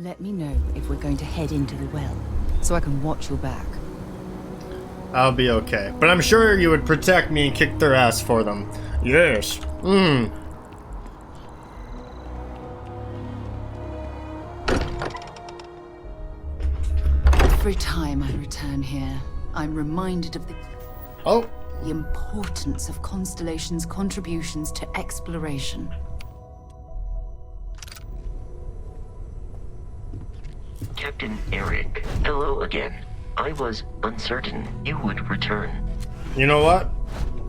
Let me know if we're going to head into the well, so I can watch your back. I'll be okay. But I'm sure you would protect me and kick their ass for them. Yes. Every time I return here, I'm reminded of the importance of Constellation's contributions to exploration. Captain Eric, hello again. I was uncertain you would return. You know what?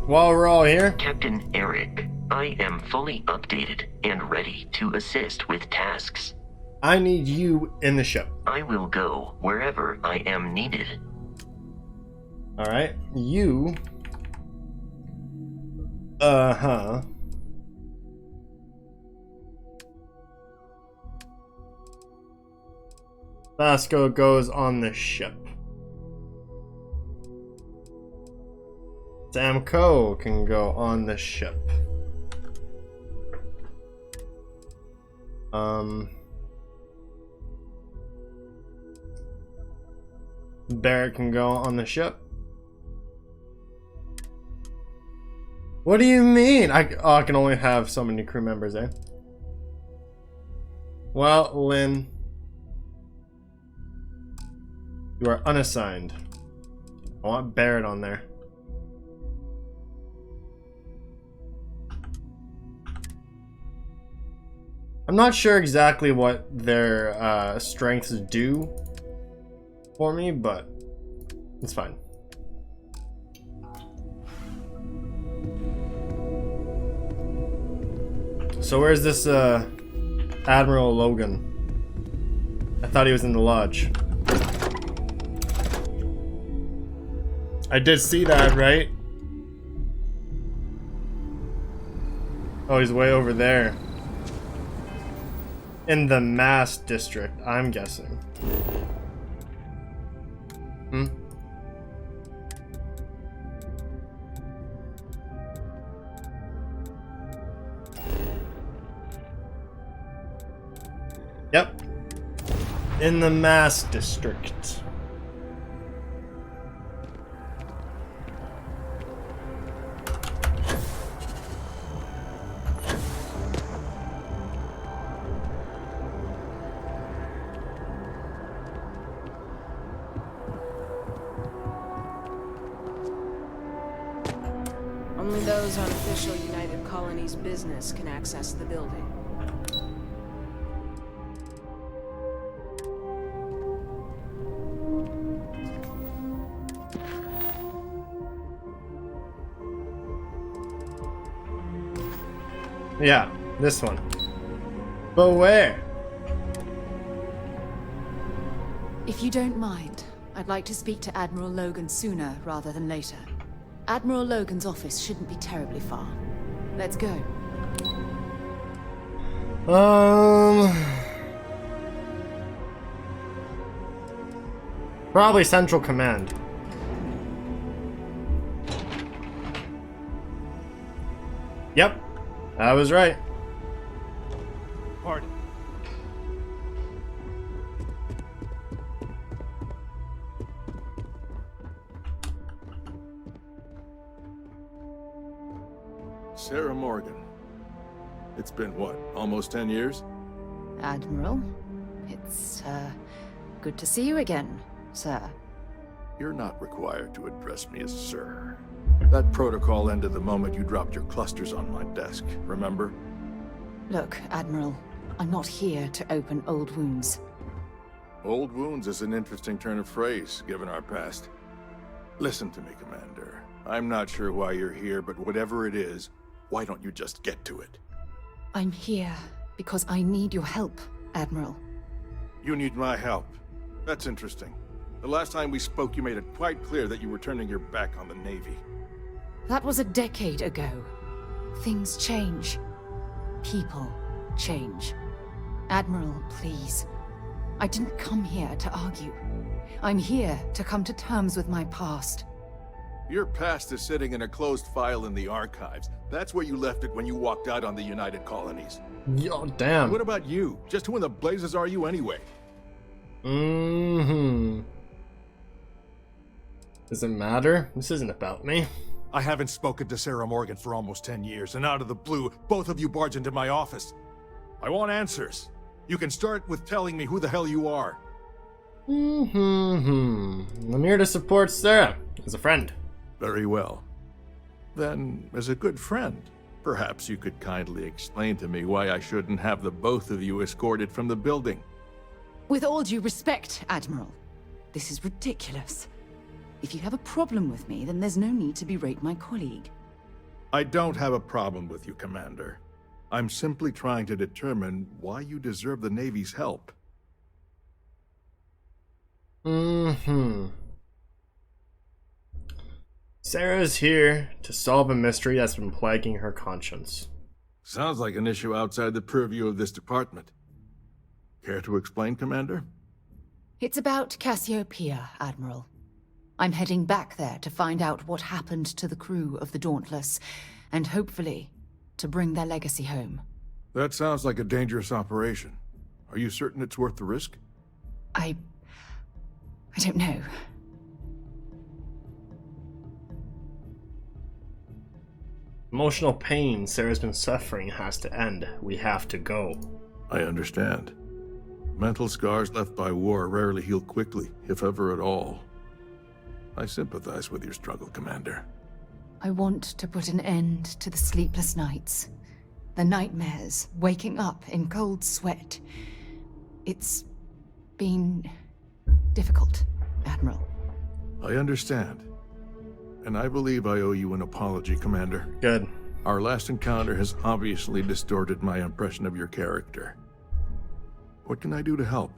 While we're all here... Captain Eric, I am fully updated and ready to assist with tasks. I need you in the ship. I will go wherever I am needed. Alright, you... Vasco goes on the ship. Samco can go on the ship. Barrett can go on the ship. What do you mean? I can only have so many crew members, eh? Well, Lynn, you are unassigned. I want Barrett on there. I'm not sure exactly what their strengths do for me, but it's fine. So where's this Admiral Logan? I thought he was in the lodge. I did see that, right? Oh, he's way over there. In the Mass District, I'm guessing. Yep. In the Mass District. Only those on official United Colonies business can access the building. Yeah, this one. But where? If you don't mind, I'd like to speak to Admiral Logan sooner rather than later. Admiral Logan's office shouldn't be terribly far. Let's go. Probably Central Command. Yep, I was right. Pardon. Sarah Morgan. It's been what, almost 10 years? Admiral, it's, good to see you again, sir. You're not required to address me as sir. That protocol ended the moment you dropped your clusters on my desk, remember? Look, Admiral, I'm not here to open old wounds. Old wounds is an interesting turn of phrase, given our past. Listen to me, Commander. I'm not sure why you're here, but whatever it is, why don't you just get to it? I'm here because I need your help, Admiral. You need my help. That's interesting. The last time we spoke, you made it quite clear that you were turning your back on the Navy. That was a decade ago. Things change. People change. Admiral, please. I didn't come here to argue. I'm here to come to terms with my past. Your past is sitting in a closed file in the archives. That's where you left it when you walked out on the United Colonies. Yo, damn. What about you? Just who in the blazes are you anyway? Mm-hmm. Does it matter? This isn't about me. I haven't spoken to Sarah Morgan for almost 10 years, and out of the blue, both of you barge into my office. I want answers. You can start with telling me who the hell you are. Mm-hmm. I'm here to support Sarah as a friend. Very well. Then, as a good friend, perhaps you could kindly explain to me why I shouldn't have the both of you escorted from the building. With all due respect, Admiral, this is ridiculous. If you have a problem with me, then there's no need to berate my colleague. I don't have a problem with you, Commander. I'm simply trying to determine why you deserve the Navy's help. Mm-hmm. Sarah's here to solve a mystery that's been plaguing her conscience. Sounds like an issue outside the purview of this department. Care to explain, Commander? It's about Cassiopeia, Admiral. I'm heading back there to find out what happened to the crew of the Dauntless, and hopefully, to bring their legacy home. That sounds like a dangerous operation. Are you certain it's worth the risk? I don't know. Emotional pain Sarah's been suffering has to end. We have to go. I understand. Mental scars left by war rarely heal quickly, if ever at all. I sympathize with your struggle, Commander. I want to put an end to the sleepless nights, the nightmares, waking up in cold sweat. It's been difficult, Admiral. I understand. And I believe I owe you an apology, Commander. Good. Our last encounter has obviously distorted my impression of your character. What can I do to help?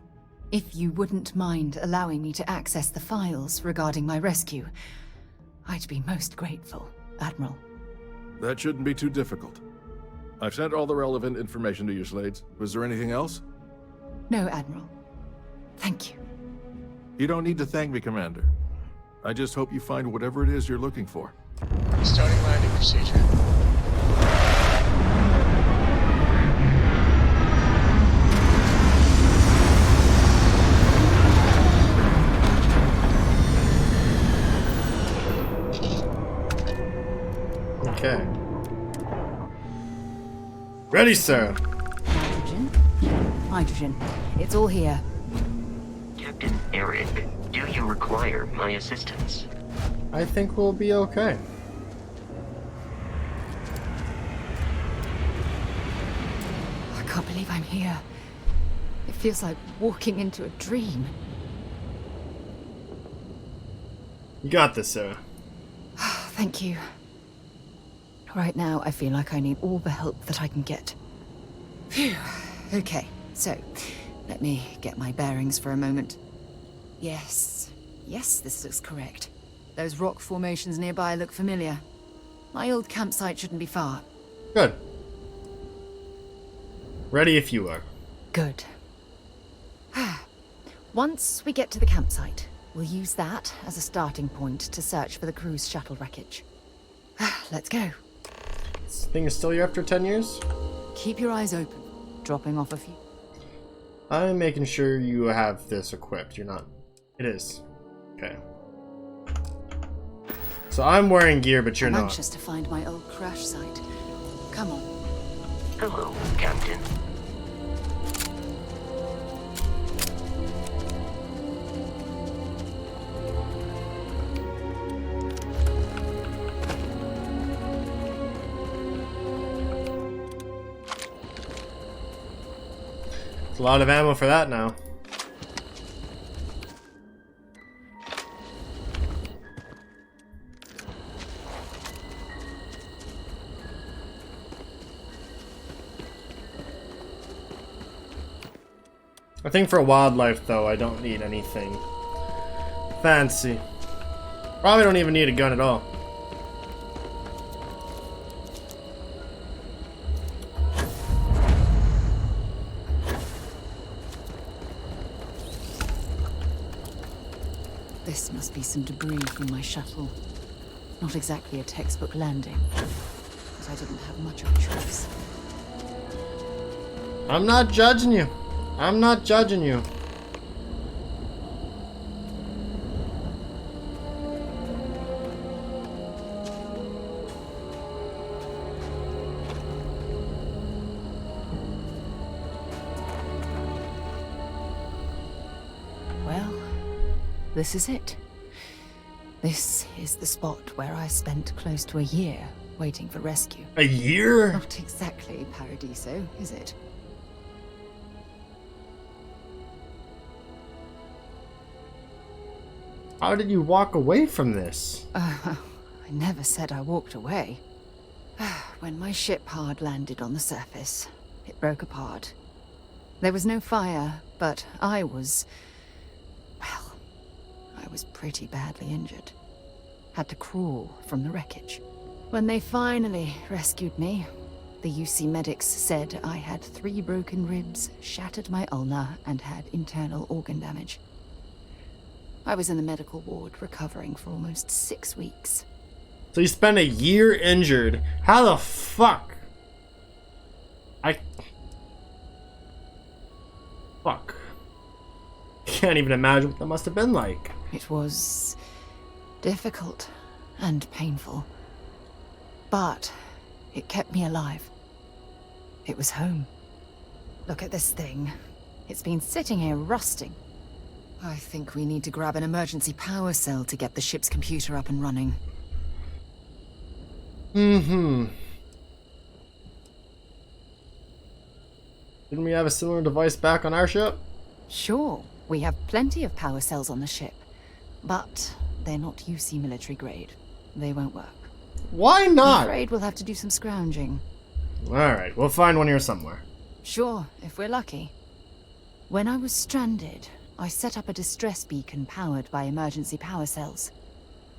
If you wouldn't mind allowing me to access the files regarding my rescue, I'd be most grateful, Admiral. That shouldn't be too difficult. I've sent all the relevant information to you, Slades. Was there anything else? No, Admiral. Thank you. You don't need to thank me, Commander. I just hope you find whatever it is you're looking for. Starting landing procedure. Okay. Ready, sir. Hydrogen? Hydrogen. It's all here. Captain Eric, do you require my assistance? I think we'll be okay. I can't believe I'm here. It feels like walking into a dream. You got this, Sarah. Thank you. Right now, I feel like I need all the help that I can get. Phew. Okay, so, let me get my bearings for a moment. Yes, this looks correct. Those rock formations nearby look familiar. My old campsite shouldn't be far. Good. Ready if you are. Good. Once we get to the campsite, we'll use that as a starting point to search for the crew's shuttle wreckage. Let's go. This thing is still here after 10 years? Keep your eyes open. Dropping off a few. I'm making sure you have this equipped. You're not. It is. Okay. So I'm wearing gear, but you're I'm not. anxious to find my old crash site. Come on. Hello, Captain. There's a lot of ammo for that now. I think for wildlife, though, I don't need anything fancy. Probably don't even need a gun at all. This must be some debris from my shuttle. Not exactly a textbook landing, but I didn't have much of a choice. I'm not judging you. I'm not judging you. this is it. This is the spot where I spent close to a year waiting for rescue. A year? Not exactly Paradiso, is it? How did you walk away from this? I never said I walked away. When my ship hard landed on the surface, it broke apart. There was no fire, but I was pretty badly injured. Had to crawl from the wreckage. When they finally rescued me, the UC medics said I had 3 broken ribs, shattered my ulna, and had internal organ damage. I was in the medical ward recovering for almost 6 weeks. So you spent a year injured. How the fuck? Fuck. Can't even imagine what that must have been like. It was difficult and painful. But it kept me alive. It was home. Look at this thing. It's been sitting here rusting. I think we need to grab an emergency power cell to get the ship's computer up and running. Didn't we have a similar device back on our ship? Sure, we have plenty of power cells on the ship. But they're not UC military grade. They won't work. Why I'm not? afraid we'll have to do some scrounging. Alright, we'll find one here somewhere. Sure, if we're lucky. When I was stranded, I set up a distress beacon powered by emergency power cells.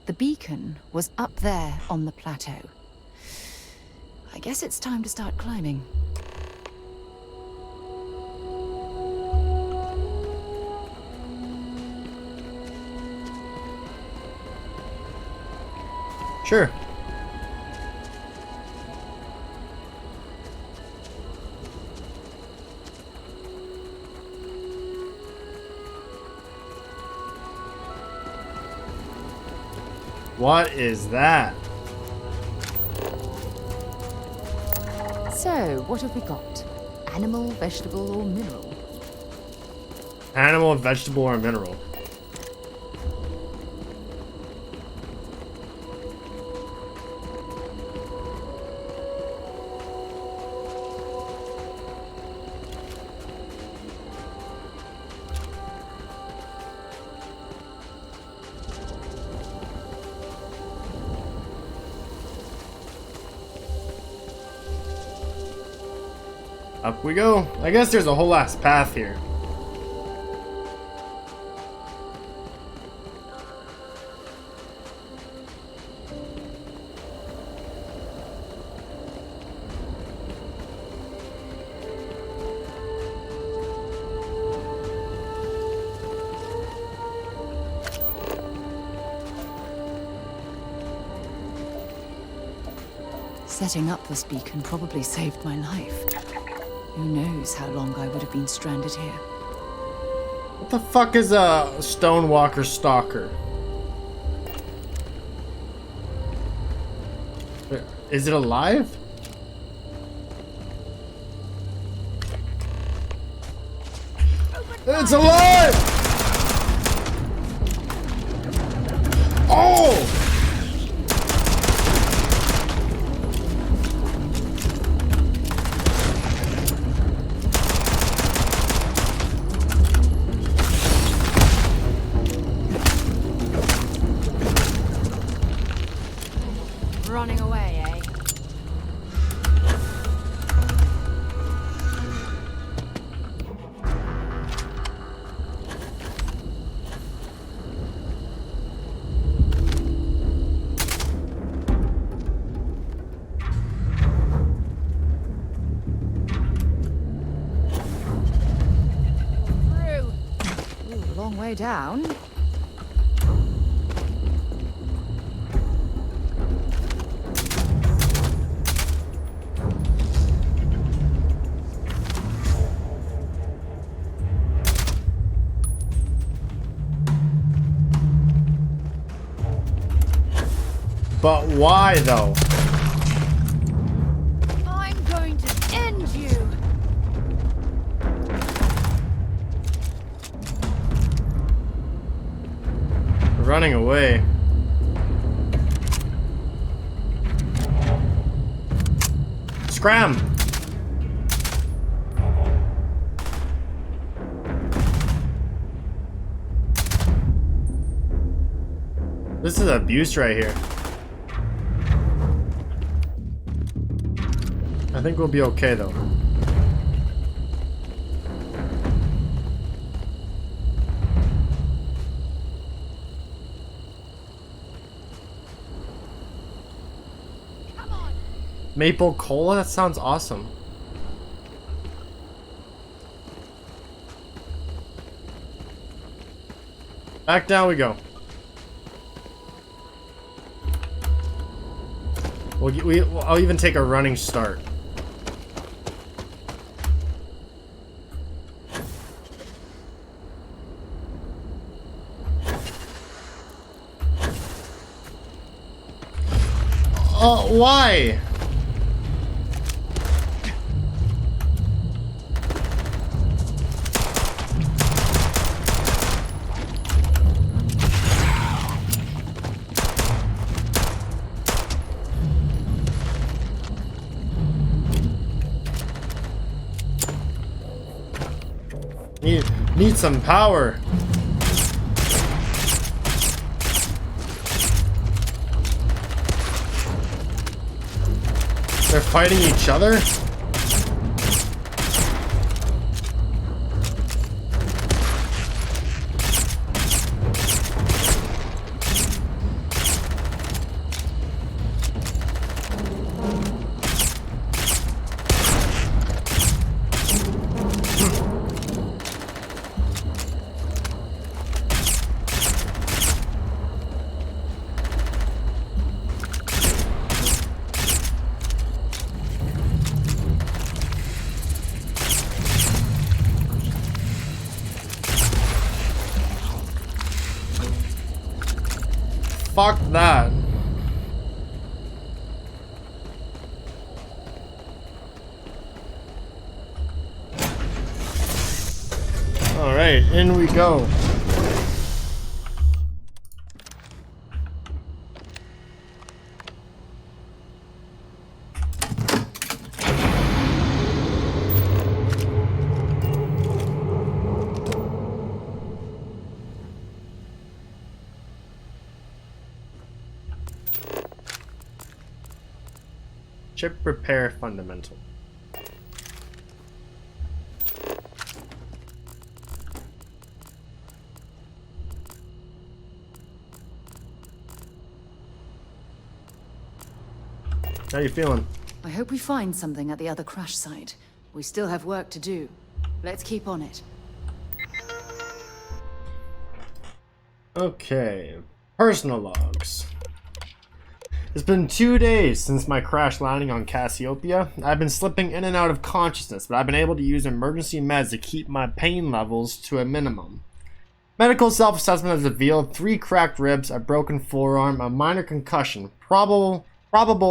The beacon was up there on the plateau. I guess it's time to start climbing. Sure. What is that? So, what have we got? Animal, vegetable, or mineral? Animal, vegetable, or mineral? Up we go. I guess there's a whole ass path here. Setting up this beacon probably saved my life. Who knows how long I would have been stranded here. What the fuck is a Stonewalker Stalker? Is it alive? It's alive! Oh! Running away, eh? Through. Ooh, long way down. But why though? I'm going to end you! running away. Scram! This is abuse right here. I think we'll be okay though. Maple cola? That sounds awesome. Back down we go. I'll even take a running start. Oh, why? Need some power. They're fighting each other? Fuck that. Alright, in we go. Chip repair fundamental. How you feeling? I hope we find something at the other crash site. We still have work to do. Let's keep on it. Okay. Personal logs. It's been 2 days since my crash landing on Cassiopeia. I've been slipping in and out of consciousness, but I've been able to use emergency meds to keep my pain levels to a minimum. Medical self-assessment has revealed 3 cracked ribs, a broken forearm, a minor concussion, probable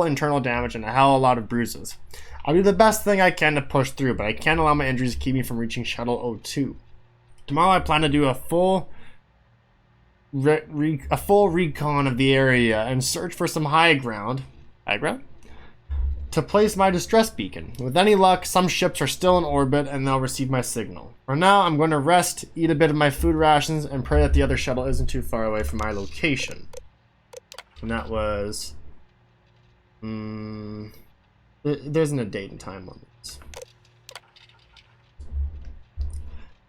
internal damage, and a hell of a lot of bruises. I'll do the best thing I can to push through, but I can't allow my injuries to keep me from reaching Shuttle 02. Tomorrow I plan to do a full recon of the area and search for some high ground to place my distress beacon. With any luck, some ships are still in orbit and they'll receive my signal. For now, I'm going to rest, eat a bit of my food rations, and pray that the other shuttle isn't too far away from my location. And that was... there isn't a date and time on this.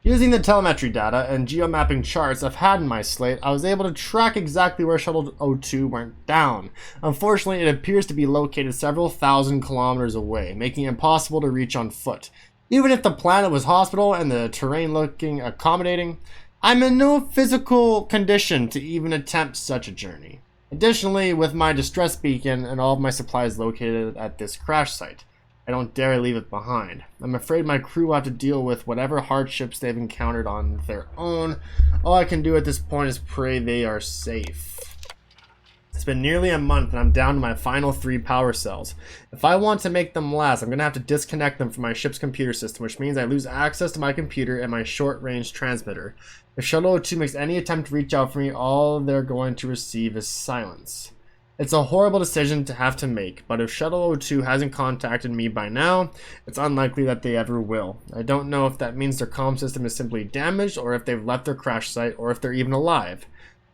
Using the telemetry data and geomapping charts I've had in my slate, I was able to track exactly where Shuttle 02 went down. Unfortunately, it appears to be located several thousand kilometers away, making it impossible to reach on foot. Even if the planet was hospitable and the terrain looking accommodating, I'm in no physical condition to even attempt such a journey. Additionally, with my distress beacon and all of my supplies located at this crash site, I don't dare leave it behind. I'm afraid my crew will have to deal with whatever hardships they've encountered on their own. All I can do at this point is pray they are safe. It's been nearly a month and I'm down to my final 3 power cells. If I want to make them last, I'm going to have to disconnect them from my ship's computer system, which means I lose access to my computer and my short-range transmitter. If Shuttle 02 makes any attempt to reach out for me, all they're going to receive is silence. It's a horrible decision to have to make, but if Shuttle 02 hasn't contacted me by now, it's unlikely that they ever will. I don't know if that means their comm system is simply damaged, or if they've left their crash site, or if they're even alive.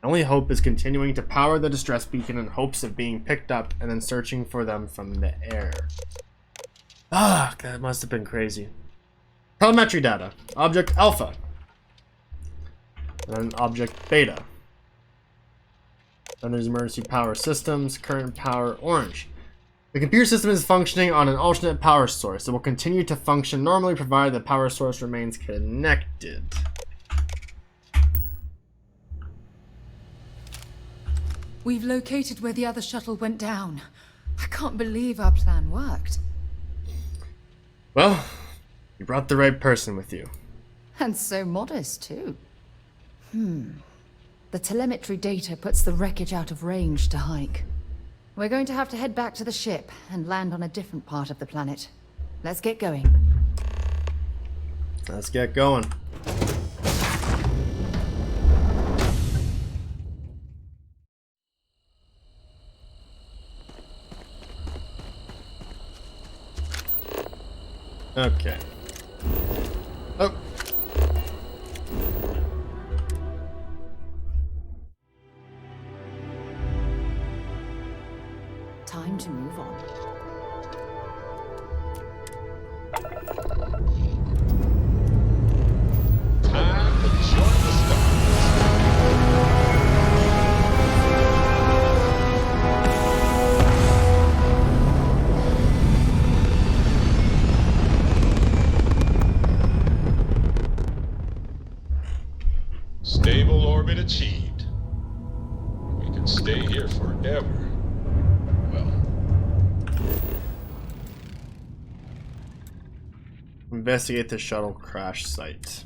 My only hope is continuing to power the distress beacon in hopes of being picked up and then searching for them from the air. Ah, that must have been crazy. Telemetry data. Object Alpha. And Object Beta. Then there's emergency power systems, current power orange. The computer system is functioning on an alternate power source. It will continue to function normally provided the power source remains connected. We've located where the other shuttle went down. I can't believe our plan worked. Well, you brought the right person with you. And so modest, too. The telemetry data puts the wreckage out of range to hike. We're going to have to head back to the ship and land on a different part of the planet. Let's get going. Let's get going. Okay. Oh. Time to move on. Time to join the Starfield. Stable orbit achieved. We can stay here forever. Well, Investigate the shuttle crash site.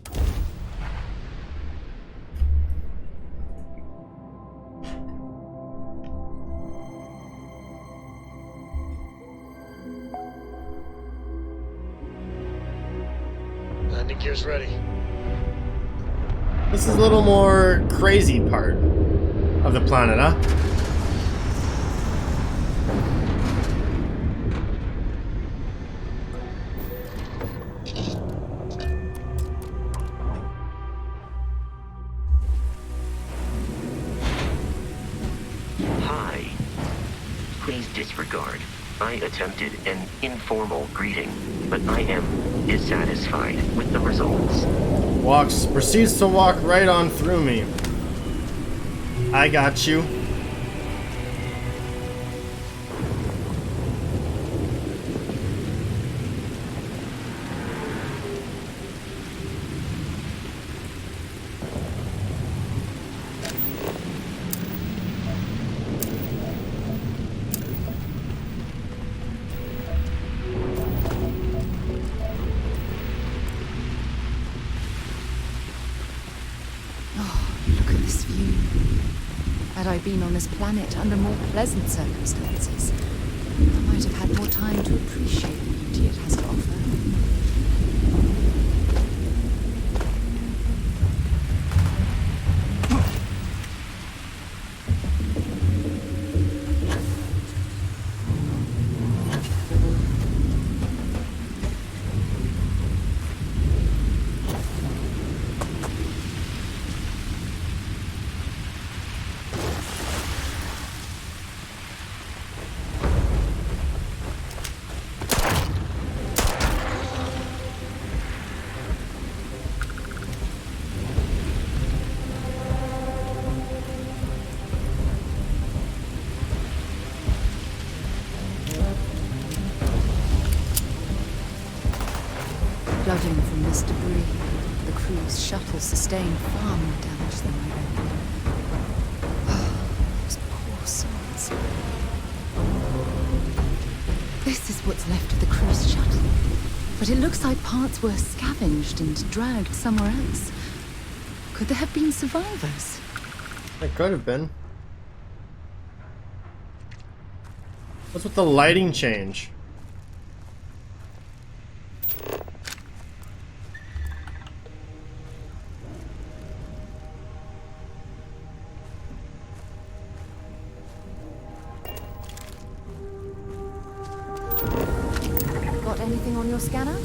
landing gear's ready. This is a little more crazy part of the planet, huh? Hi. Please disregard. I attempted an informal greeting, but I am dissatisfied with the results. Proceeds to walk right on through me. I got you. Look at this view. Had I been on this planet under more pleasant circumstances, I might have had more time to appreciate the beauty it has to offer. Judging from this debris, the crew's shuttle sustained far more damage than my own. Those poor souls. This is what's left of the crew's shuttle. But it looks like parts were scavenged and dragged somewhere else. Could there have been survivors? It could have been. What's with the lighting change? Got anything on your scanner?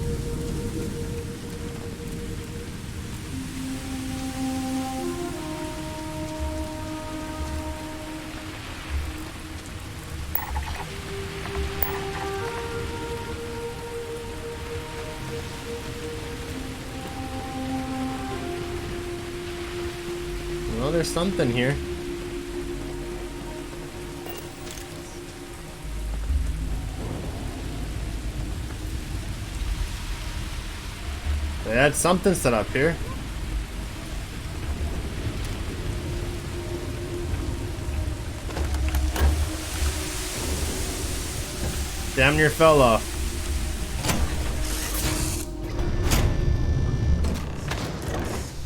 Well, there's something here. They had something set up here. Damn near fell off.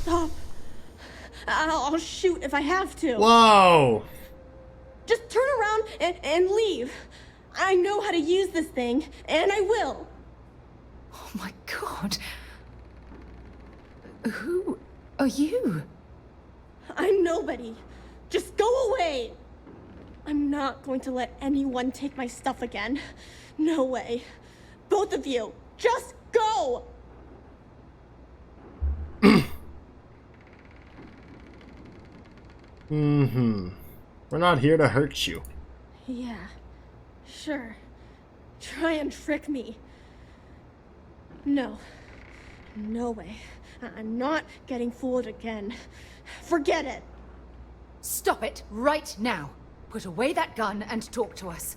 Stop. I'll shoot if I have to. Whoa! Just turn around and leave. I know how to use this thing, and I will. Oh my god. Who are you? I'm nobody. Just go away. I'm not going to let anyone take my stuff again. No way. Both of you, just go! We're not here to hurt you. Yeah, sure. Try and trick me. No. No way. I'm not getting fooled again. Forget it. Stop it right now. Put away that gun and talk to us.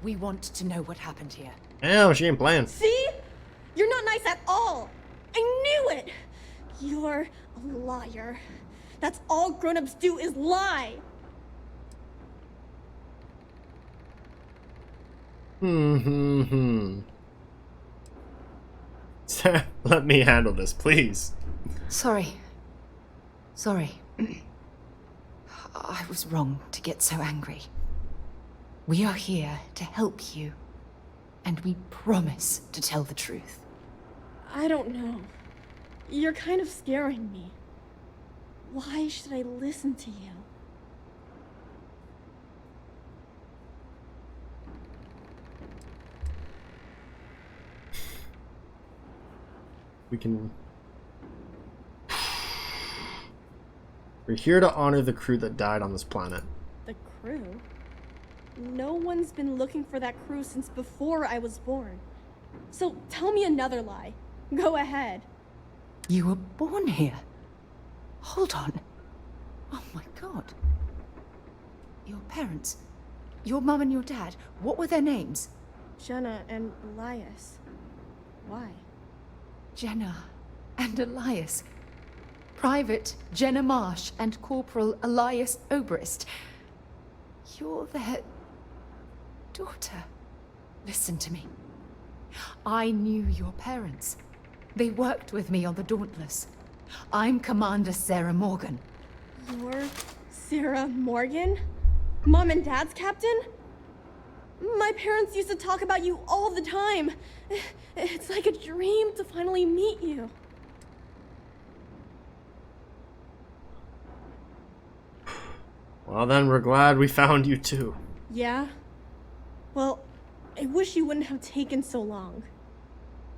We want to know what happened here. Damn, she ain't playing. See? You're not nice at all. I knew it. You're a liar. That's all grown-ups do is lie. Let me handle this, please. Sorry. I was wrong to get so angry. We are here to help you, and we promise to tell the truth. I don't know. You're kind of scaring me. Why should I listen to you? We're here to honor the crew that died on this planet. The crew? No one's been looking for that crew since before I was born. So tell me another lie. Go ahead. You were born here. Hold on. Oh my god. Your parents, your mum and your dad, what were their names? Jenna and Elias. Why? Jenna and Elias. Private Jenna Marsh and Corporal Elias Obrist. You're their daughter. Listen to me. I knew your parents. They worked with me on the Dauntless. I'm Commander Sarah Morgan. You're Sarah Morgan? Mom and Dad's captain? My parents used to talk about you all the time. It's like a dream to finally meet you. Well then, we're glad we found you too. Yeah? Well, I wish you wouldn't have taken so long.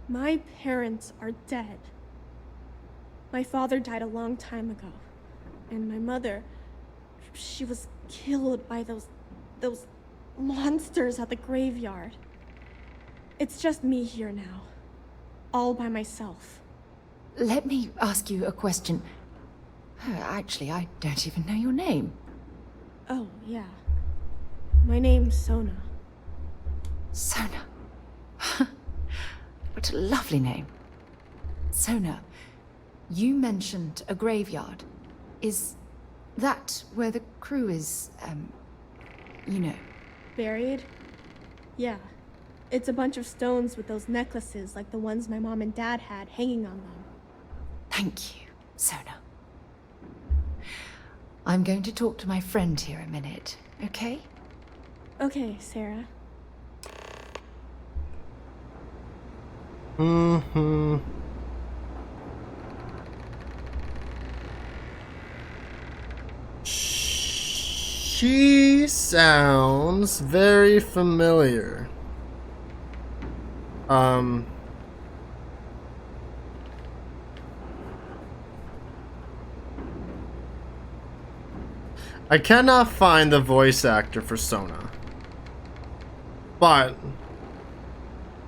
My parents are dead. My father died a long time ago. And my mother, she was killed by those monsters at the graveyard. It's just me here now. All by myself. Let me ask you a question. Actually, I don't even know your name. Oh, yeah. My name's Sona. Sona. What a lovely name. Sona, you mentioned a graveyard. Is that where the crew is, you know? Buried? Yeah. It's a bunch of stones with those necklaces like the ones my mom and dad had hanging on them. Thank you, Sona. I'm going to talk to my friend here a minute, okay? Okay, Sarah. Mm-hmm. She sounds very familiar. I cannot find the voice actor for Sona. But,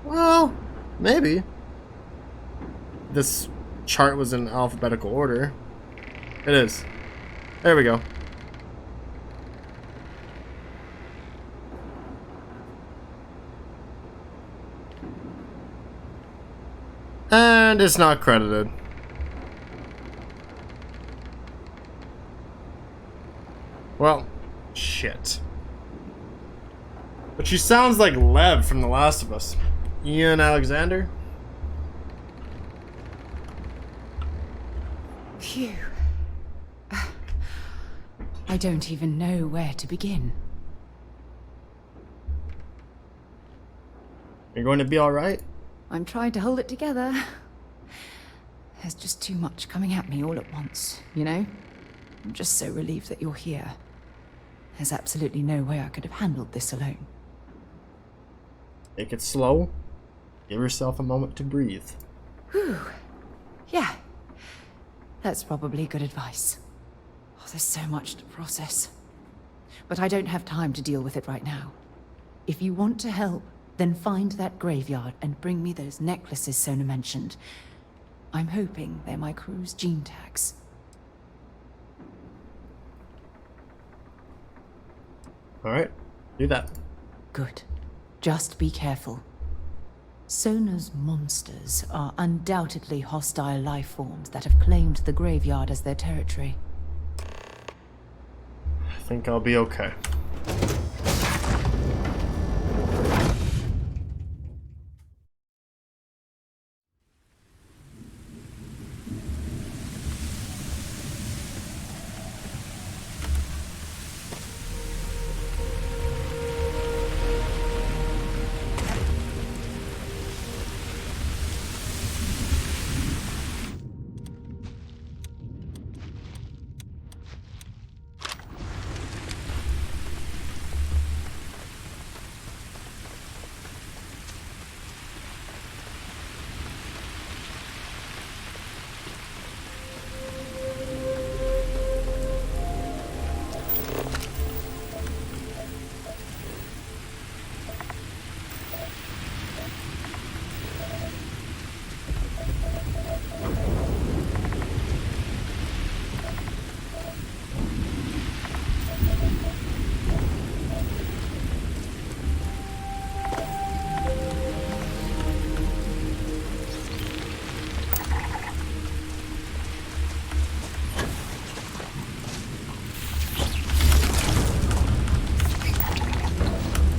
well, maybe. This chart was in alphabetical order. It is. There we go. And it's not credited. Well, shit. But she sounds like Lev from The Last of Us. Ian Alexander? Phew. I don't even know where to begin. You're going to be alright? I'm trying to hold it together. There's just too much coming at me all at once, you know? I'm just so relieved that you're here. There's absolutely no way I could have handled this alone. Take it slow. Give yourself a moment to breathe. Whew. Yeah. That's probably good advice. Oh, there's so much to process. But I don't have time to deal with it right now. If you want to help, then find that graveyard and bring me those necklaces Sona mentioned. I'm hoping they're my crew's gene tags. Alright, do that. Good. Just be careful. Sona's monsters are undoubtedly hostile life forms that have claimed the graveyard as their territory. I think I'll be okay.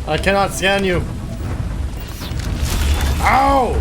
I cannot scan you. Ow!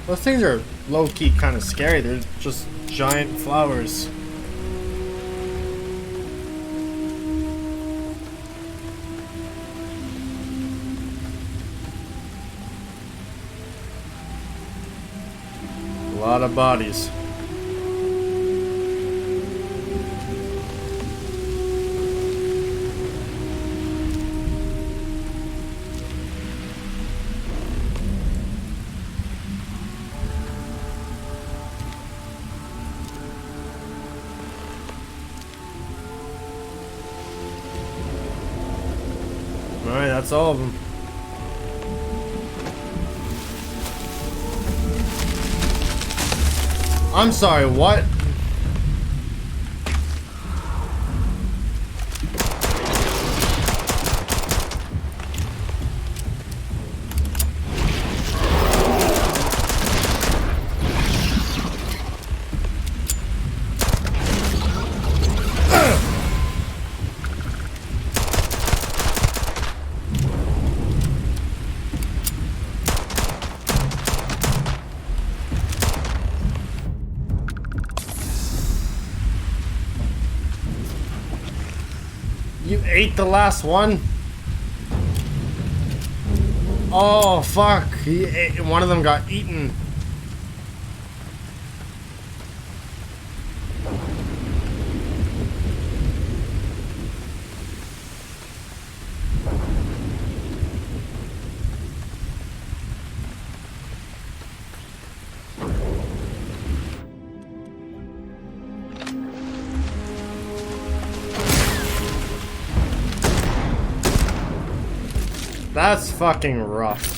Those things are low-key kind of scary. They're just giant flowers. A lot of bodies. Alright, that's all of them. I'm sorry, what? You ate the last one? Oh, fuck. One of them got eaten. That's fucking rough.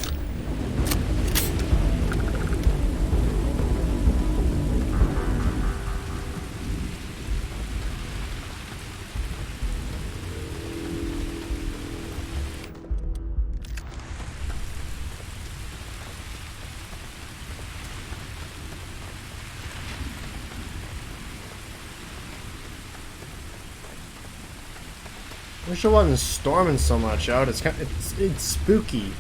Wish it wasn't storming so much out. It's spooky.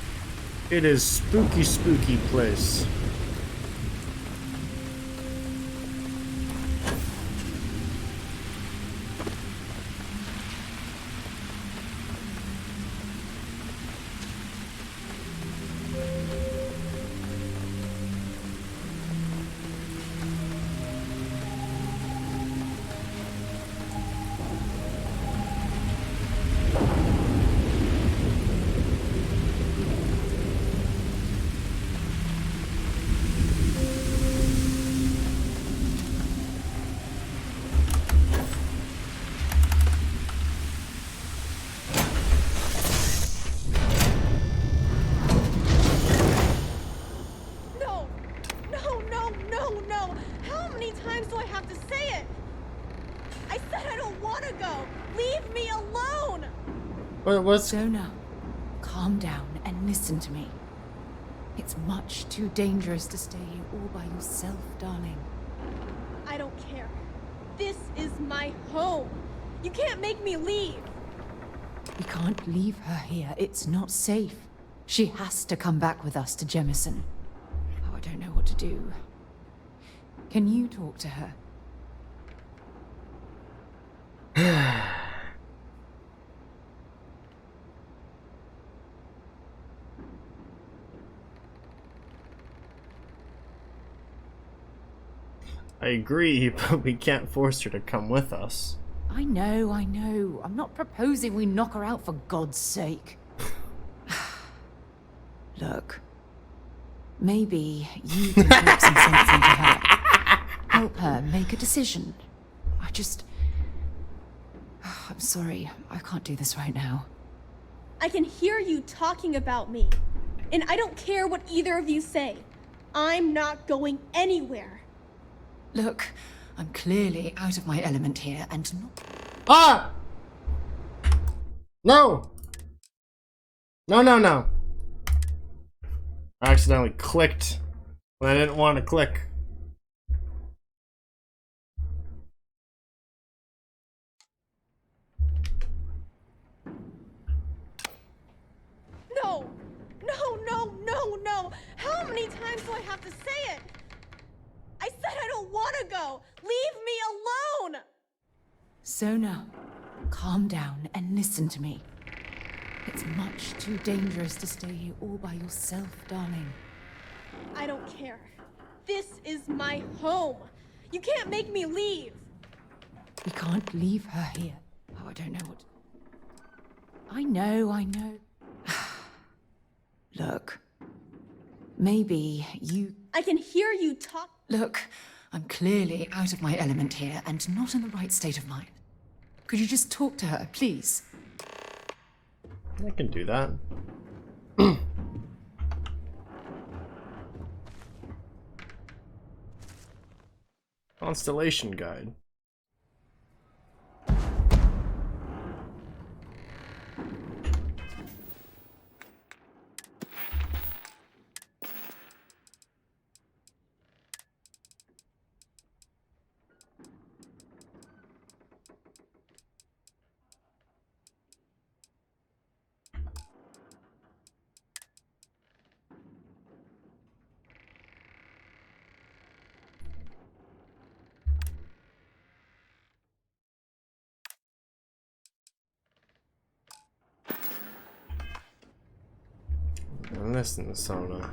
It is spooky place. What's... Jonah, calm down and listen to me. It's much too dangerous to stay here all by yourself, darling. I don't care. This is my home. You can't make me leave. We can't leave her here. It's not safe. She has to come back with us to Jemison. Oh, I don't know what to do. Can you talk to her? I agree, but we can't force her to come with us. I know. I'm not proposing we knock her out for God's sake. Look, maybe you can talk some sense into her. Help her make a decision. I'm sorry, I can't do this right now. I can hear you talking about me, and I don't care what either of you say. I'm not going anywhere. Look, I'm clearly out of my element here and not... Ah! No! No. I accidentally clicked when I didn't want to click. No! How many times do I have to say it? Sona, calm down and listen to me. It's much too dangerous to stay here all by yourself, darling. I don't care. This is my home. You can't make me leave. We can't leave her here. Oh, I don't know what... I know. Look, maybe you... I can hear you talk. Look, I'm clearly out of my element here and not in the right state of mind. Could you just talk to her, please? I can do that. Constellation guide. Listen, Sona.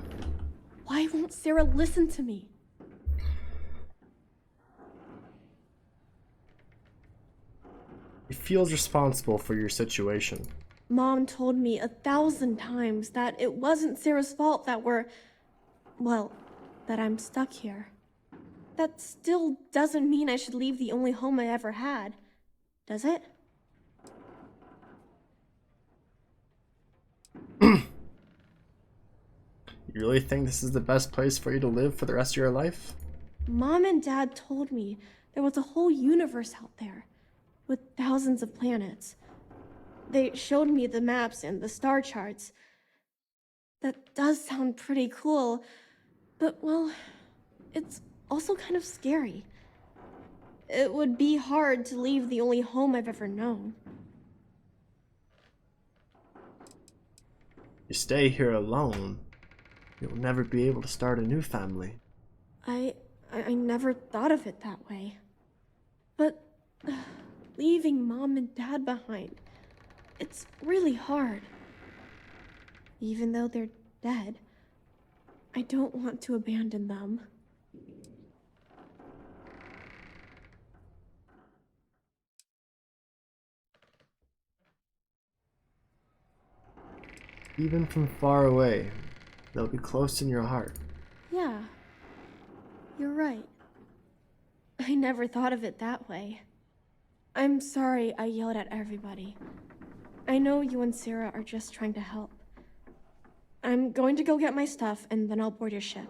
Why won't Sarah listen to me? He feels responsible for your situation. Mom told me 1,000 times that it wasn't Sarah's fault that that I'm stuck here. That still doesn't mean I should leave the only home I ever had, does it? You really think this is the best place for you to live for the rest of your life? Mom and Dad told me there was a whole universe out there, with thousands of planets. They showed me the maps and the star charts. That does sound pretty cool, but well, it's also kind of scary. It would be hard to leave the only home I've ever known. You stay here alone, you'll never be able to start a new family. I never thought of it that way. But leaving Mom and Dad behind, it's really hard. Even though they're dead, I don't want to abandon them. Even from far away, they'll be close in your heart. Yeah, you're right. I never thought of it that way. I'm sorry I yelled at everybody. I know you and Sarah are just trying to help. I'm going to go get my stuff and then I'll board your ship.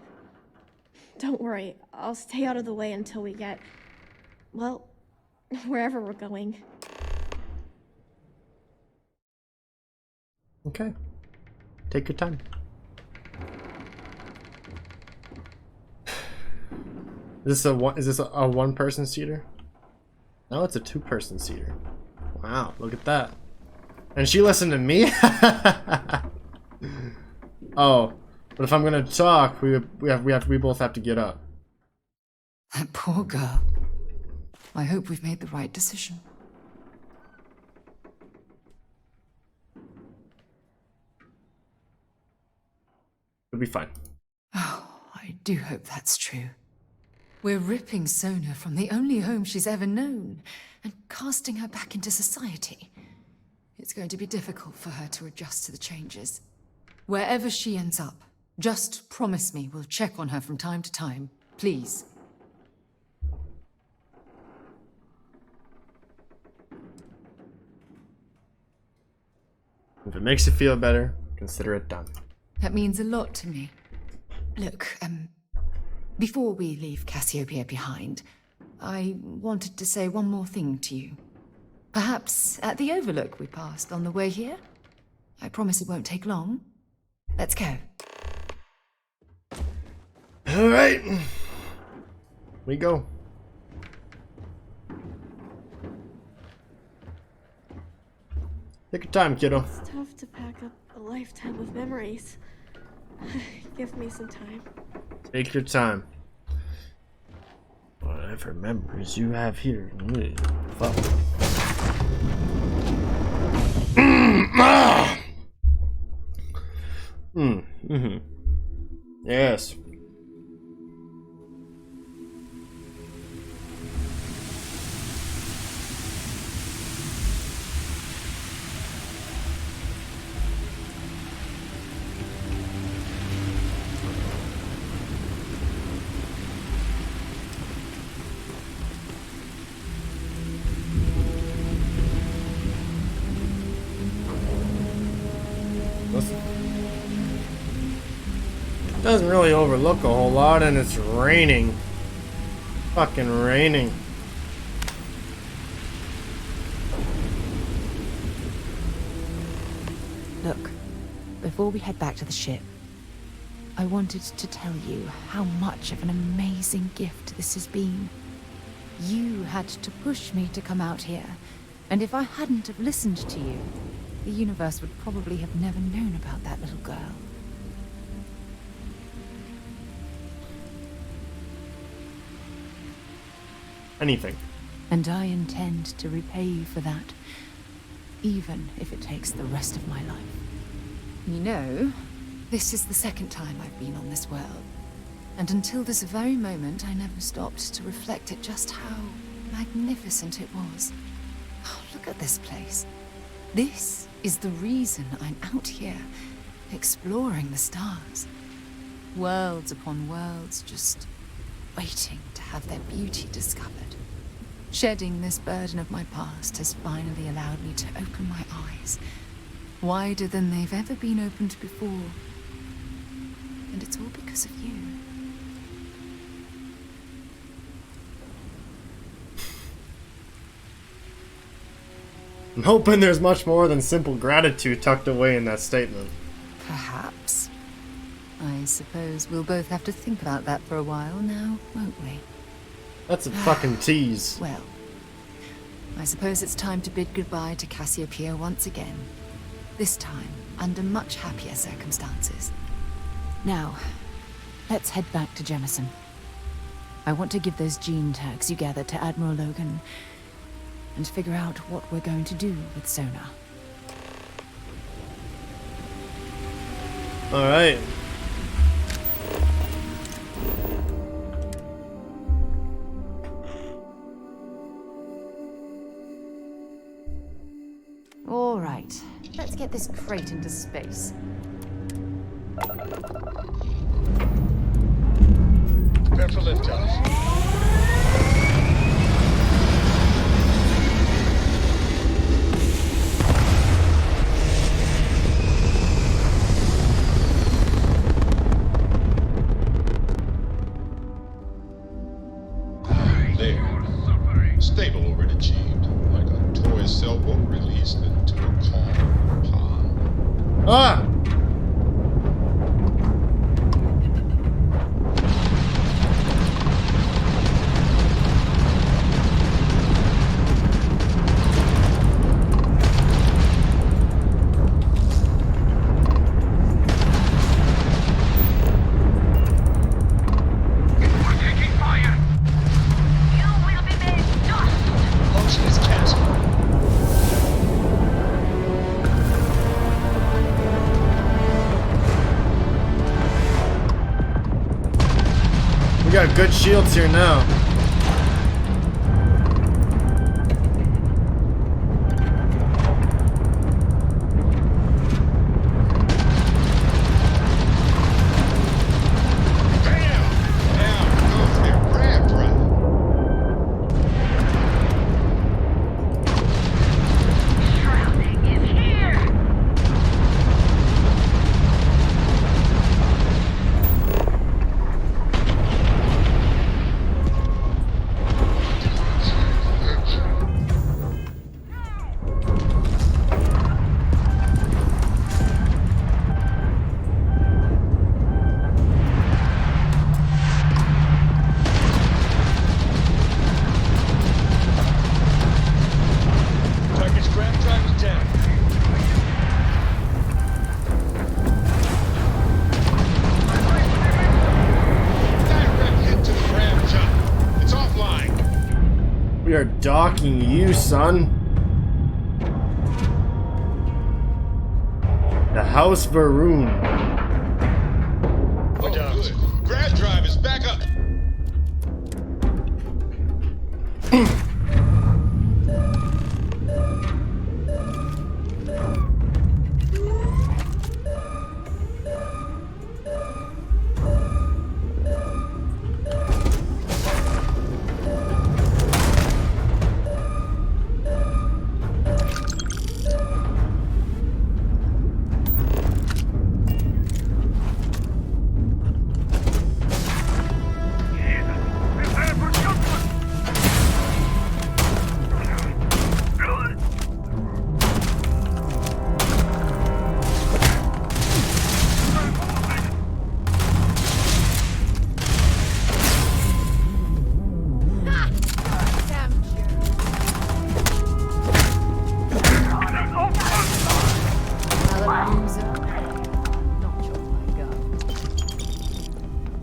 Don't worry, I'll stay out of the way until we get, well, wherever we're going. Okay. Take your time. Is this a one-person seater? No, it's a two-person seater. Wow, look at that. And she listened to me? Oh, but if I'm gonna talk, we both have to get up. That poor girl. I hope we've made the right decision. It'll be fine. Oh, I do hope that's true. We're ripping Sona from the only home she's ever known and casting her back into society. It's going to be difficult for her to adjust to the changes. Wherever she ends up, just promise me we'll check on her from time to time, please. If it makes you feel better, consider it done. That means a lot to me. Look, before we leave Cassiopeia behind, I wanted to say one more thing to you. Perhaps at the overlook we passed on the way here? I promise it won't take long. Let's go. All right. We go. Take your time, kiddo. It's tough to pack up a lifetime of memories. Give me some time. Take your time. Whatever memories you have here. Fuck. Yes. Doesn't really overlook a whole lot, and it's raining. Fucking raining. Look, before we head back to the ship, I wanted to tell you how much of an amazing gift this has been. You had to push me to come out here, and if I hadn't have listened to you, the universe would probably have never known about that little girl. Anything. And I intend to repay you for that, even if it takes the rest of my life. You know, this is the second time I've been on this world, and until this very moment I never stopped to reflect at just how magnificent it was. Oh, look at this place. This is the reason I'm out here, exploring the stars. Worlds upon worlds, just waiting to have their beauty discovered. Shedding this burden of my past has finally allowed me to open my eyes, wider than they've ever been opened before. And it's all because of you. I'm hoping there's much more than simple gratitude tucked away in that statement. Perhaps. I suppose we'll both have to think about that for a while now, won't we? That's a fucking tease. Well, I suppose it's time to bid goodbye to Cassiopeia once again. This time, under much happier circumstances. Now, let's head back to Jemison. I want to give those gene tags you gathered to Admiral Logan and figure out what we're going to do with Sonar. Alright. All right, let's get this crate into space. Prepare for liftoff. There. Stable orbit achieved. Like a toy sailboat released into a calm pond. Ah! Launching his castle. We got good shields here now. Target's grab driver's down. Direct hit to the grab jump. It's offline. We are docking you, son. The House Varun. Oh, good. Grab drivers, back up.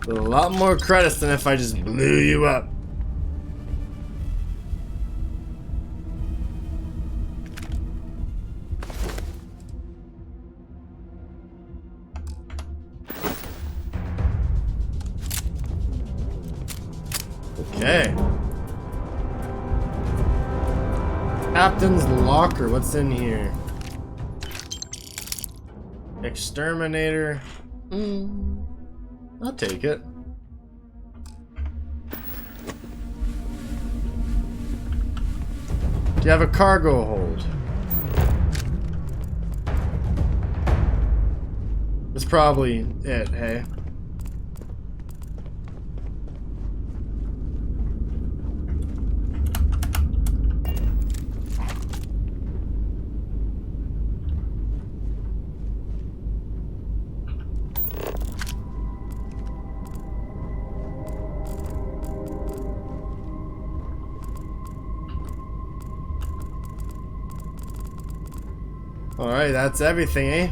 A lot more credits than if I just blew you up. Okay. Captain's locker, what's in here? Exterminator. I'll take it. Do you have a cargo hold? That's probably it, hey? Alright, that's everything, eh?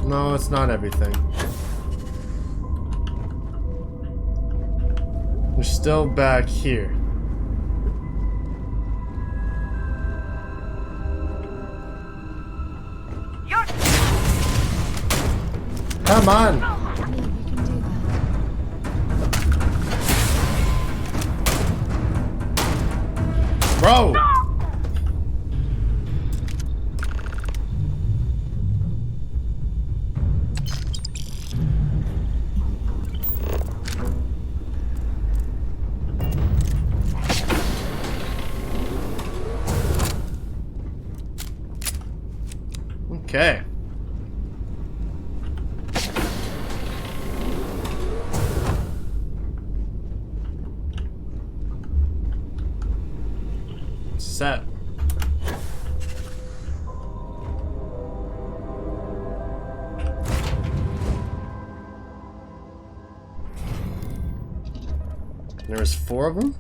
No, it's not everything. We're still back here. Come on! Bro! Okay. Set. There was 4 of them?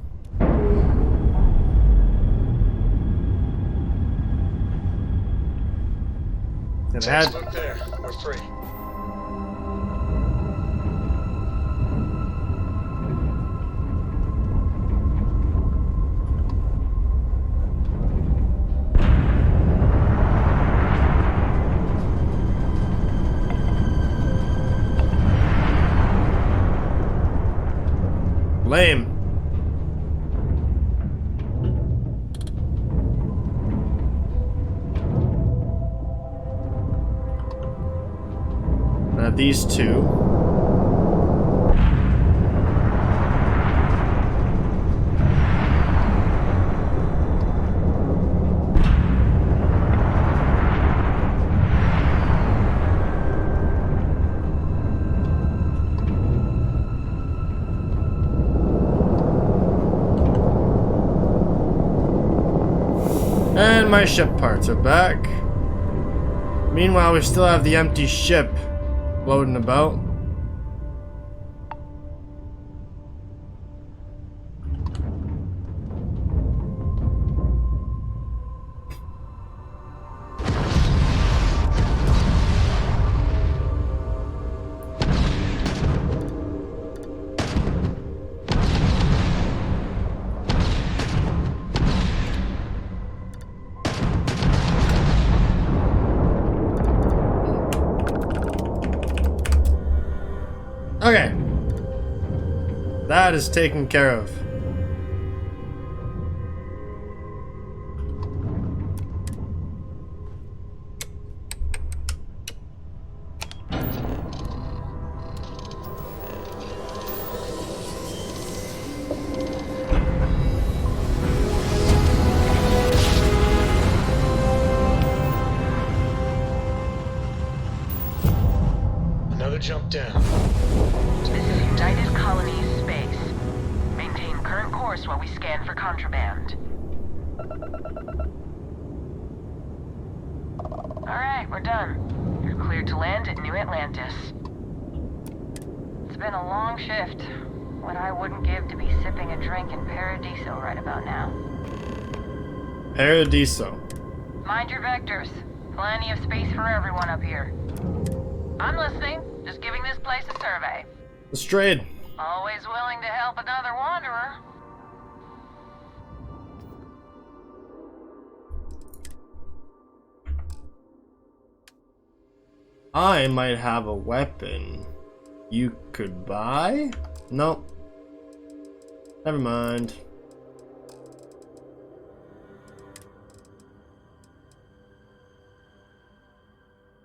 And I had... Look there. We're free. Lame. These 2. And my ship parts are back. Meanwhile, we still have the empty ship floating about. Okay. That is taken care of. Another jump down. This is United Colonies Space. Maintain current course while we scan for contraband. Alright, we're done. You're cleared to land at New Atlantis. It's been a long shift. What I wouldn't give to be sipping a drink in Paradiso right about now. Paradiso. Mind your vectors. Plenty of space for everyone up here. I'm listening. Just giving this place a survey. Let's trade. Always willing to help another wanderer. I might have a weapon you could buy? Nope. Never mind.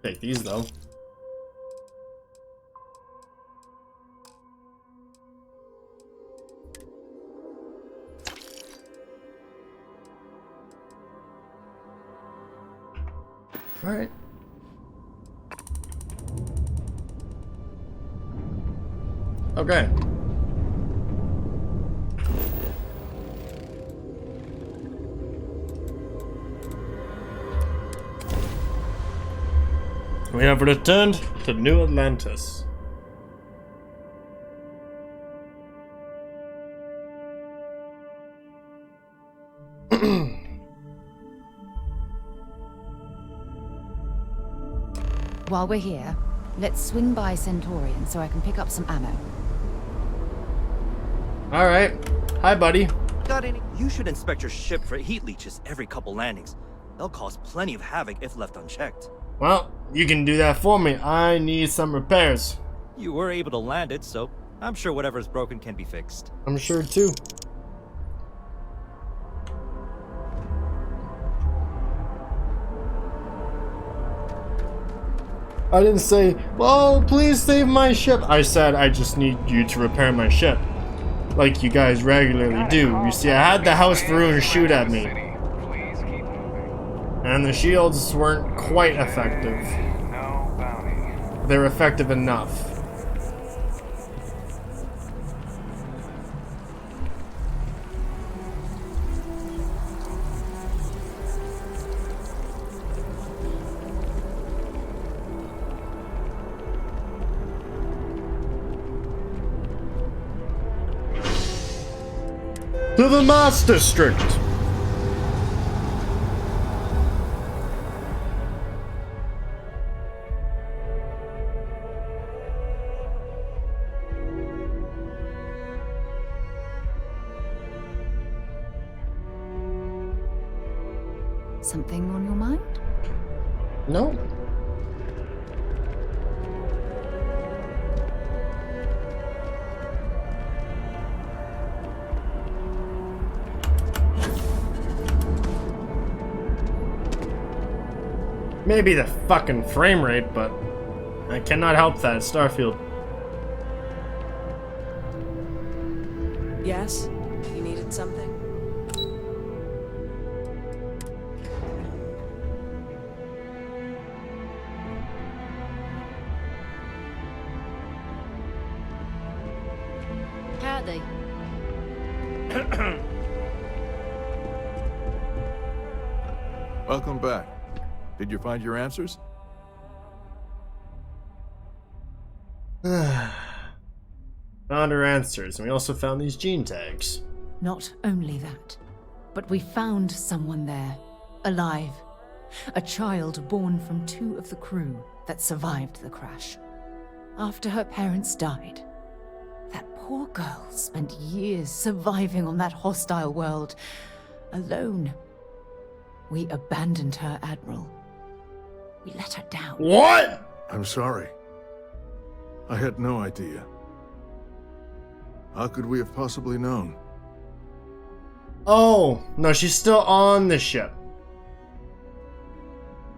Take these though. All right. Okay. We have returned to New Atlantis. While we're here, let's swing by Centaurian so I can pick up some ammo. Alright. Hi, buddy. Got any? You should inspect your ship for heat leeches every couple landings. They'll cause plenty of havoc if left unchecked. Well, you can do that for me. I need some repairs. You were able to land it, so I'm sure whatever's broken can be fixed. I'm sure too. I didn't say, "Oh, please save my ship." I said, "I just need you to repair my ship." Like you guys regularly do. You see, I had the house Varun shoot at me. And the shields weren't quite effective. They were effective enough. To the Mass District! Something on your mind? No. Maybe the fucking frame rate, but I cannot help that, Starfield. Yes? You needed something? Howdy. Welcome back. Did you find your answers? Found our answers, and we also found these gene tags. Not only that, but we found someone there, alive. A child born from 2 of the crew that survived the crash. After her parents died, that poor girl spent years surviving on that hostile world, alone. We abandoned her, Admiral. We let her down. What? I'm sorry. I had no idea. How could we have possibly known? Oh, no, she's still on the ship.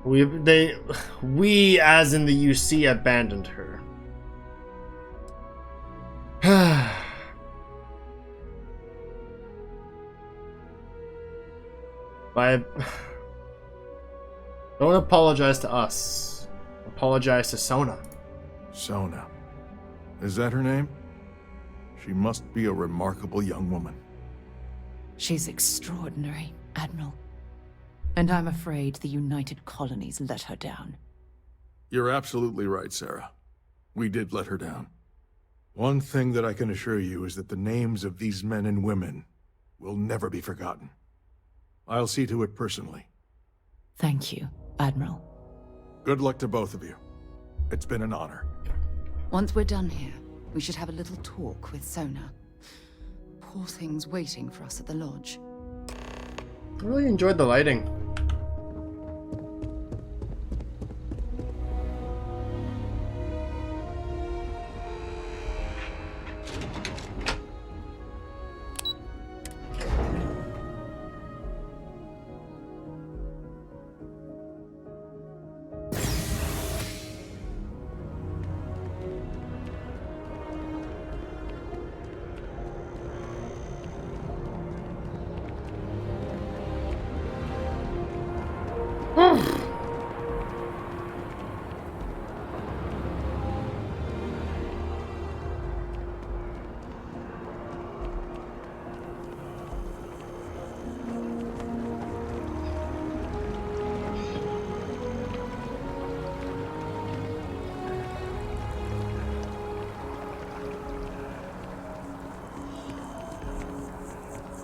We as in the UC abandoned her. Don't apologize to us. Apologize to Sona. Sona. Is that her name? She must be a remarkable young woman. She's extraordinary, Admiral. And I'm afraid the United Colonies let her down. You're absolutely right, Sarah. We did let her down. One thing that I can assure you is that the names of these men and women will never be forgotten. I'll see to it personally. Thank you, Admiral. Good luck to both of you. It's been an honor. Once we're done here, we should have a little talk with Sona. Poor thing's waiting for us at the lodge. I really enjoyed the lighting.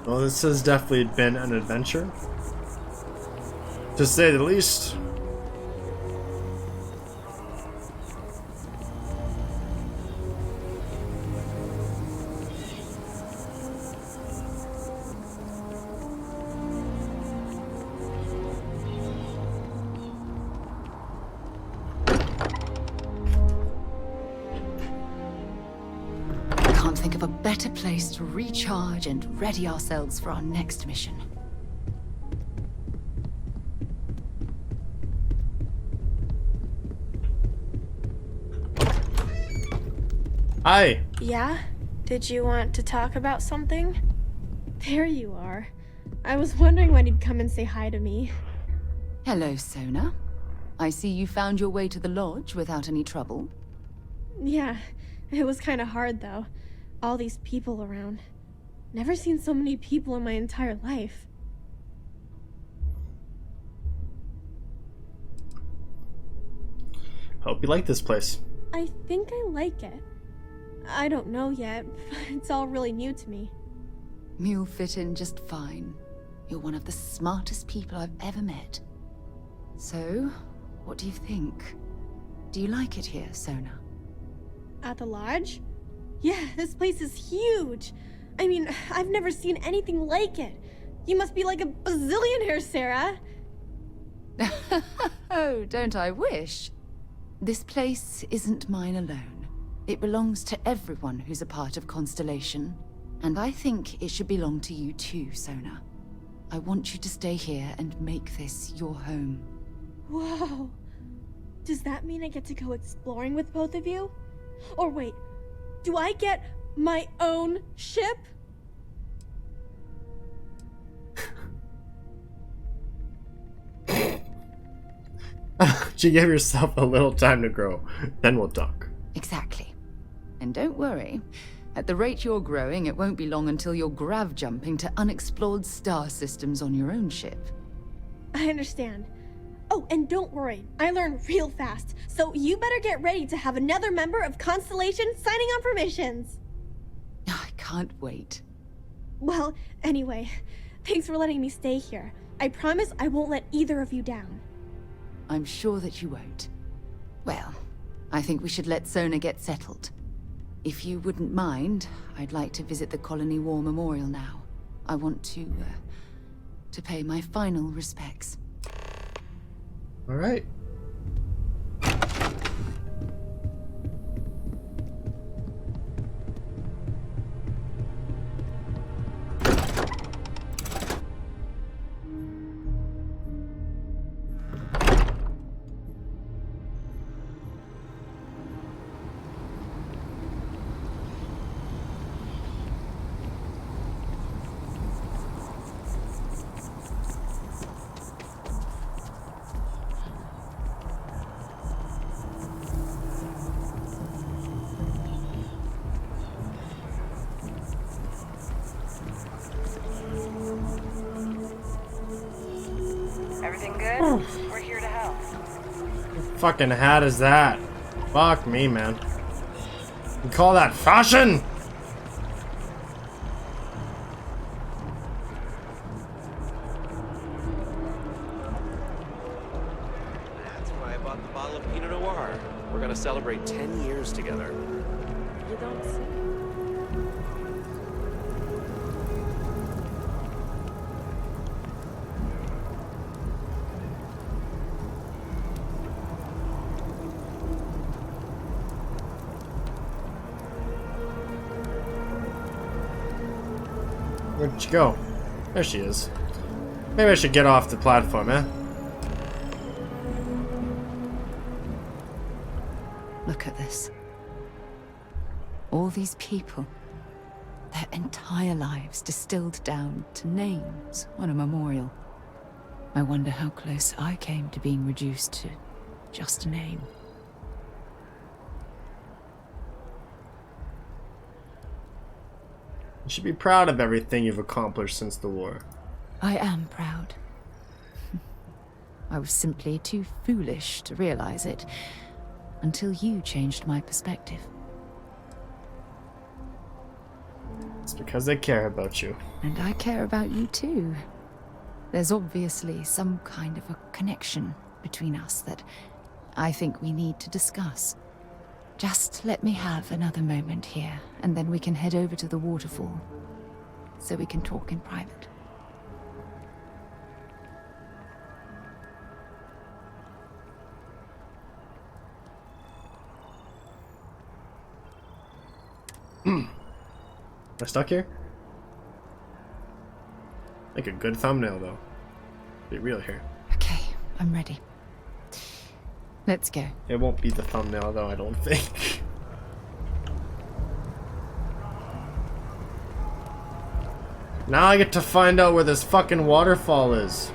Well, this has definitely been an adventure, to say the least. Can't think of a better place to recharge and ready ourselves for our next mission. Hi. Yeah? Did you want to talk about something? There you are. I was wondering when you'd come and say hi to me. Hello, Sona. I see you found your way to the lodge without any trouble. Yeah, it was kind of hard though. All these people around. Never seen so many people in my entire life. Hope you like this place. I think I like it. I don't know yet. It's all really new to me. You'll fit in just fine. You're one of the smartest people I've ever met. So, what do you think? Do you like it here, Sona? At the lodge? Yeah, this place is huge. I mean, I've never seen anything like it. You must be like a bazillionaire, Sarah. Oh, don't I wish? This place isn't mine alone. It belongs to everyone who's a part of Constellation. And I think it should belong to you too, Sona. I want you to stay here and make this your home. Whoa. Does that mean I get to go exploring with both of you? Or wait, do I get my own ship? You give yourself a little time to grow, then we'll talk. Exactly. And don't worry. At the rate you're growing, it won't be long until you're grav jumping to unexplored star systems on your own ship. I understand. Oh, and don't worry, I learn real fast, so you better get ready to have another member of Constellation signing on for missions. I can't wait. Well, anyway, thanks for letting me stay here. I promise I won't let either of you down. I'm sure that you won't. Well, I think we should let Sona get settled. If you wouldn't mind, I'd like to visit the Colony War Memorial now. I want to pay my final respects. All right. Anything good? We're here to help. What fucking hat is that? Fuck me, man. You call that fashion? That's why I bought the bottle of Pinot Noir. We're gonna celebrate 10 years together. You don't say. Where'd she go? There she is. Maybe I should get off the platform, eh? Look at this. All these people. Their entire lives distilled down to names on a memorial. I wonder how close I came to being reduced to just a name. You should be proud of everything you've accomplished since the war. I am proud. I was simply too foolish to realize it until you changed my perspective. It's because they care about you. And I care about you too. There's obviously some kind of a connection between us that I think we need to discuss. Just let me have another moment here, and then we can head over to the waterfall, so we can talk in private. Am I stuck here? Make a good thumbnail, though. Be real here. Okay, I'm ready. Let's go. It won't be the thumbnail, though, I don't think. Now I get to find out where this fucking waterfall is.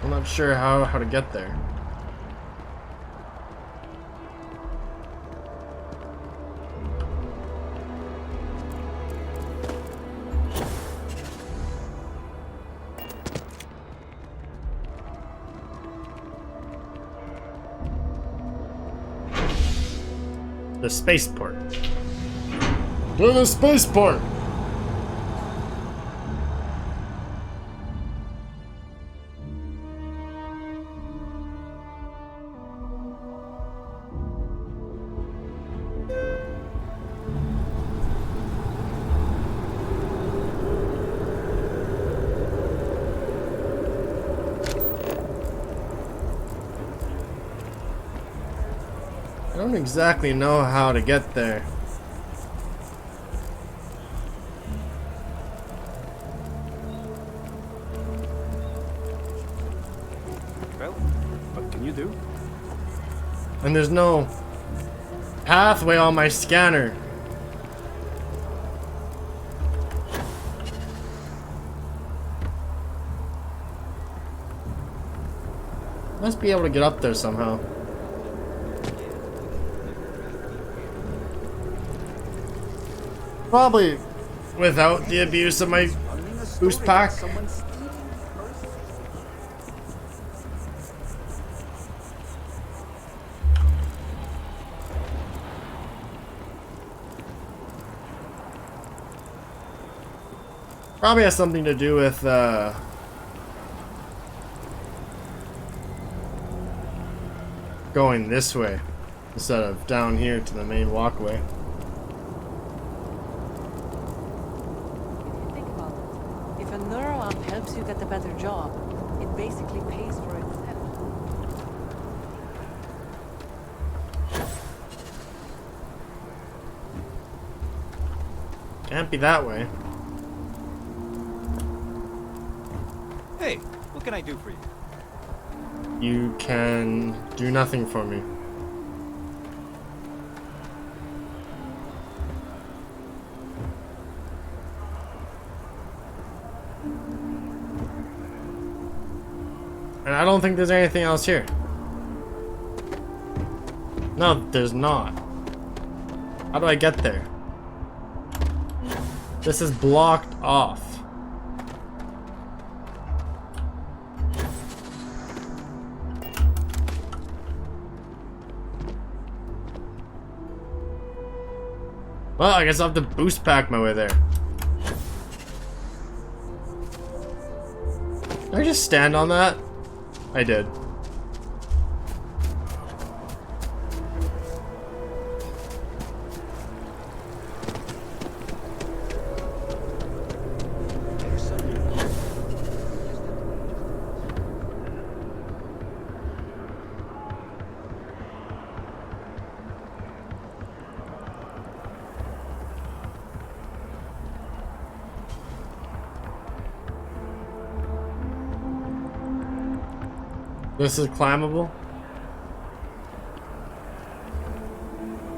I'm not sure how to get there. The spaceport. To the spaceport! I don't exactly know how to get there. Well, what can you do? And there's no pathway on my scanner. Must be able to get up there somehow. Probably without the abuse of my boost pack. Probably has something to do with going this way instead of down here to the main walkway. Think about it. If a neuro app helps you get a better job, it basically pays for itself. Can't be that way. Hey, what can I do for you? You can do nothing for me. And I don't think there's anything else here. No, there's not. How do I get there? This is blocked off. Well, I guess I'll have to boost pack my way there. Did I just stand on that? I did. This is climbable?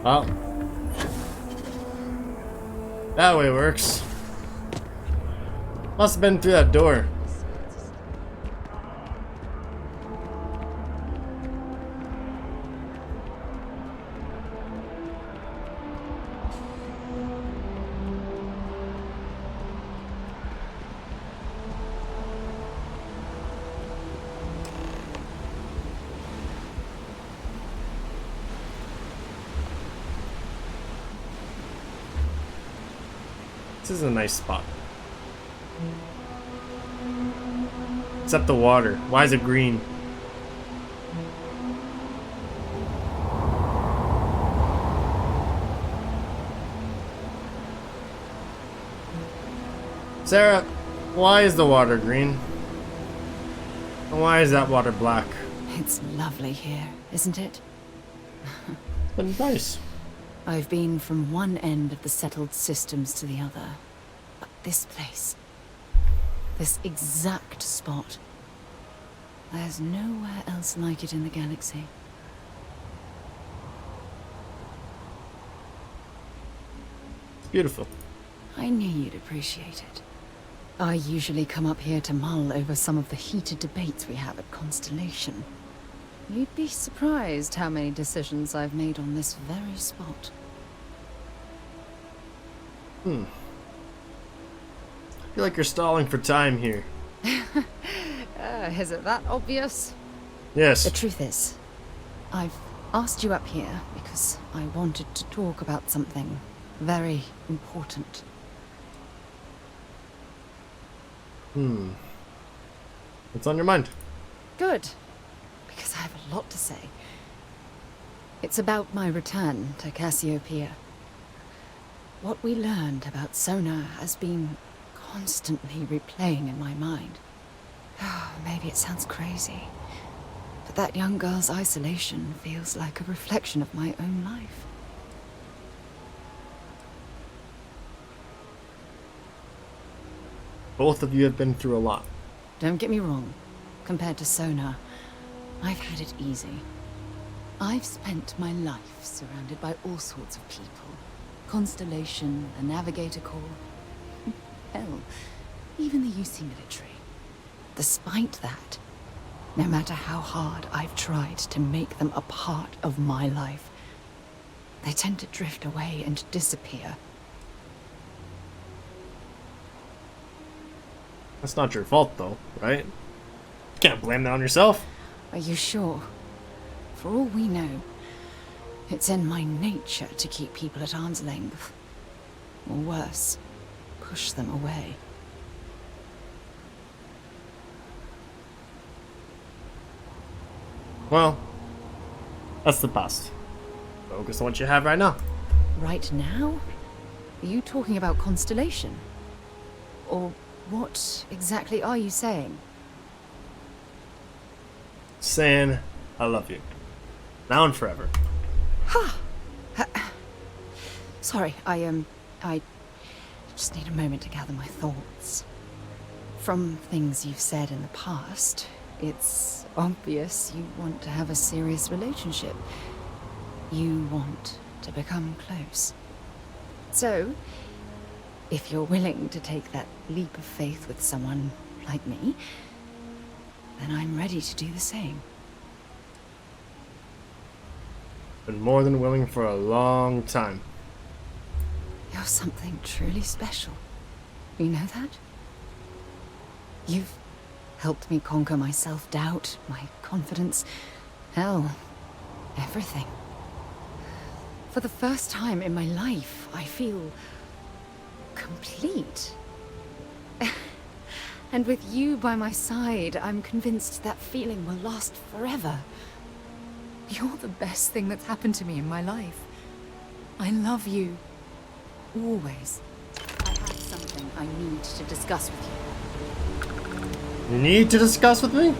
Oh. That way works. Must have been through that door. This is a nice spot. Except the water. Why is it green? Sarah, why is the water green? And why is that water black? It's lovely here, isn't it? But nice. I've been from one end of the settled systems to the other. But this place, this exact spot, there's nowhere else like it in the galaxy. It's beautiful. I knew you'd appreciate it. I usually come up here to mull over some of the heated debates we have at Constellation. You'd be surprised how many decisions I've made on this very spot. I feel like you're stalling for time here. Is it that obvious? Yes. The truth is, I've asked you up here because I wanted to talk about something very important. What's on your mind? Good, because I have a lot to say. It's about my return to Cassiopeia. What we learned about Sona has been constantly replaying in my mind. Maybe it sounds crazy, but that young girl's isolation feels like a reflection of my own life. Both of you have been through a lot. Don't get me wrong. Compared to Sona, I've had it easy. I've spent my life surrounded by all sorts of people. Constellation, the Navigator Corps. Hell, even the UC military. Despite that, no matter how hard I've tried to make them a part of my life, they tend to drift away and disappear. That's not your fault, though, right? You can't blame that on yourself. Are you sure? For all we know, it's in my nature to keep people at arm's length. Or worse, push them away. Well, that's the past. Focus on what you have right now. Right now? Are you talking about Constellation? Or what exactly are you saying? Saying, I love you. Now and forever. Sorry, I just need a moment to gather my thoughts. From things you've said in the past, it's obvious you want to have a serious relationship. You want to become close. So, if you're willing to take that leap of faith with someone like me, then I'm ready to do the same. Been more than willing for a long time. You're something truly special. You know that? You've helped me conquer my self-doubt, my confidence, hell, everything. For the first time in my life, I feel complete. And with you by my side, I'm convinced that feeling will last forever. You're the best thing that's happened to me in my life. I love you. Always. I have something I need to discuss with you. You need to discuss with me?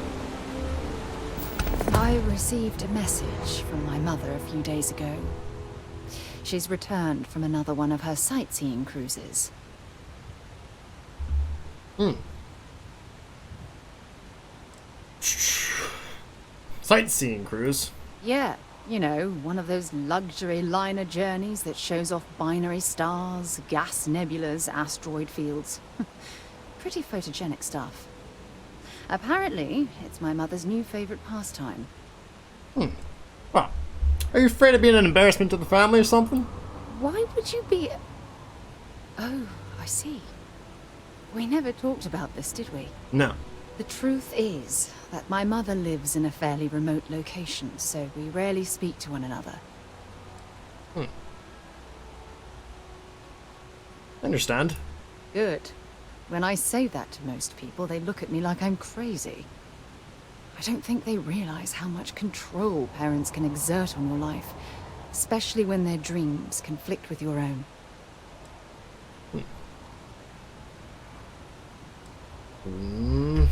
I received a message from my mother a few days ago. She's returned from another one of her sightseeing cruises. Sightseeing cruise? Yeah, you know, one of those luxury liner journeys that shows off binary stars, gas nebulas, asteroid fields. Pretty photogenic stuff. Apparently, it's my mother's new favorite pastime. Well, are you afraid of being an embarrassment to the family or something? Why would you be... Oh, I see. We never talked about this, did we? No. The truth is that my mother lives in a fairly remote location, so we rarely speak to one another. I understand. Good. When I say that to most people, they look at me like I'm crazy. I don't think they realize how much control parents can exert on your life, especially when their dreams conflict with your own. You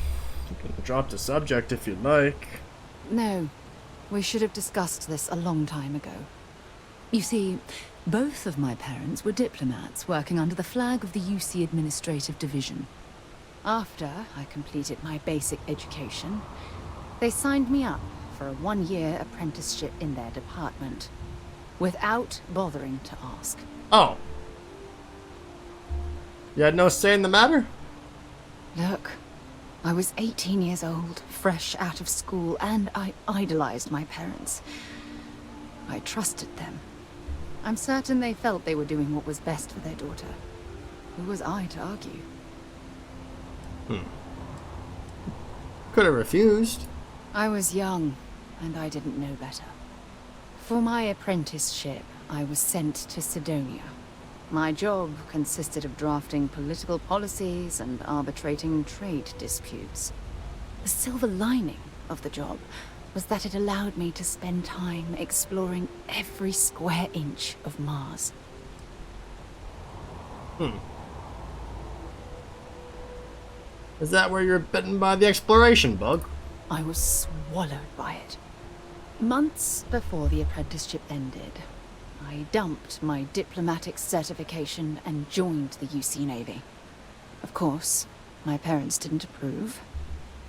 can drop the subject if you'd like. No, we should have discussed this a long time ago. You see, both of my parents were diplomats working under the flag of the UC Administrative Division. After I completed my basic education, they signed me up for a one-year apprenticeship in their department, without bothering to ask. Oh. You had no say in the matter? Look, I was 18 years old, fresh out of school, and I idolized my parents. I trusted them. I'm certain they felt they were doing what was best for their daughter. Who was I to argue? Could have refused. I was young, and I didn't know better. For my apprenticeship, I was sent to Sidonia. My job consisted of drafting political policies and arbitrating trade disputes. The silver lining of the job was that it allowed me to spend time exploring every square inch of Mars. Is that where you're bitten by the exploration bug? I was swallowed by it. Months before the apprenticeship ended, I dumped my diplomatic certification and joined the UC Navy. Of course, my parents didn't approve.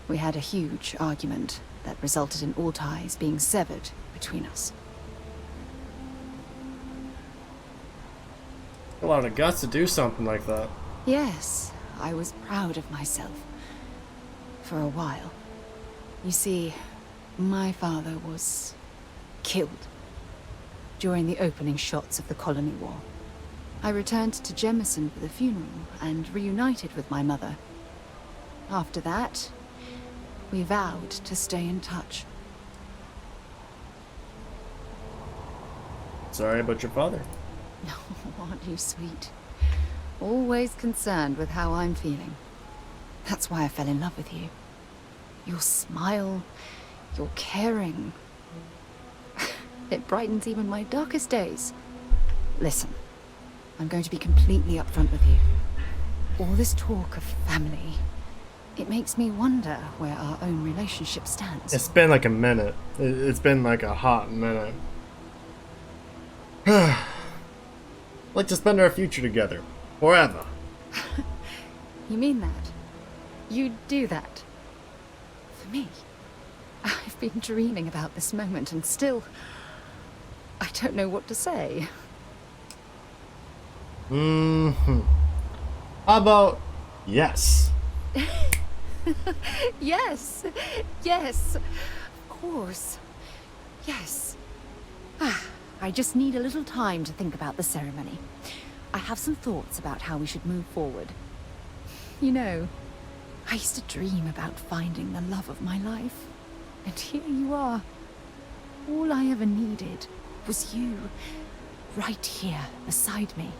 We had a huge argument that resulted in all ties being severed between us. A lot of guts to do something like that. Yes, I was proud of myself. For a while. You see, my father was killed during the opening shots of the Colony War. I returned to Jemison for the funeral and reunited with my mother. After that, we vowed to stay in touch. Sorry about your father. Aren't you sweet? Always concerned with how I'm feeling. That's why I fell in love with you. Your smile, your caring. It brightens even my darkest days. Listen, I'm going to be completely upfront with you. All this talk of family, it makes me wonder where our own relationship stands. It's been like a minute. It's been like a hot minute. Like to spend our future together. Forever. You mean that? You'd do that? For me? I've been dreaming about this moment and still... I don't know what to say. How about yes? Yes! Yes! Of course. Yes. I just need a little time to think about the ceremony. I have some thoughts about how we should move forward. You know, I used to dream about finding the love of my life. And here you are. All I ever needed was you, right here beside me.